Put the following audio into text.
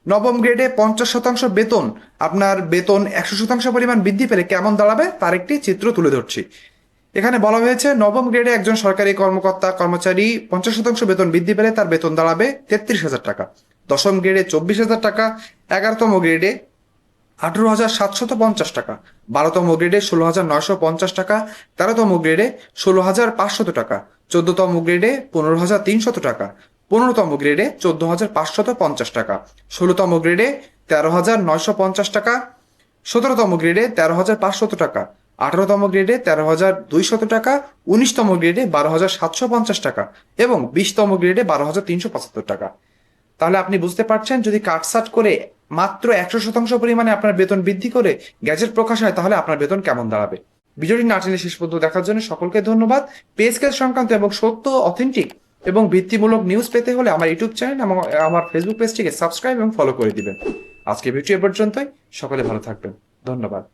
নবম গ্রেডে 50% বেতন, আপনার বেতন 100% পরিমাণ বৃদ্ধি পেলে কেমন দাঁড়াবে তার একটি চিত্র তুলে ধরছি। এখানে বলা হয়েছে নবম গ্রেডে একজন সরকারি কর্মচারী 50% বেতন বৃদ্ধি পেলে তার বেতন দাঁড়াবে 33,000 টাকা। দশম গ্রেডে 24,000 টাকা। 11তম গ্রেডে 18,750 টাকা। 12তম গ্রেডে 16,950 টাকা। 13তম গ্রেডে 16,500 টাকা। 14তম গ্রেডে 15,300 টাকা। 15তম গ্রেডে 14,550 টাকা। 16তম গ্রেডে 13,950 টাকা। 17তম গ্রেডে 13,500 টাকা। 18তম গ্রেডে 13,200 টাকা। 19তম গ্রেডে 12,750 টাকা এবং 20তম গ্রেডে 12,375 টাকা। তাহলে আপনি বুঝতে পারছেন, যদি কাটছাট করে মাত্র 100% পরিমাণে আপনার বেতন বৃদ্ধি করে গ্যাজেট প্রকাশ হয় তাহলে আপনার বেতন কেমন দাঁড়াবে। ভিডিওটি না টেনে শেষ পর্যন্ত দেখার জন্য সকলকে ধন্যবাদ। পে স্কেল সংক্রান্ত এবং সত্য, অথেন্টিক এবং ভিত্তিমূলক নিউজ পেতে হলে আমার ইউটিউব চ্যানেল এবং আমার ফেসবুক পেজটিকে সাবস্ক্রাইব এবং ফলো করে দিবেন। আজকে ভিডিও এ পর্যন্তই। সকলে ভালো থাকবেন। ধন্যবাদ।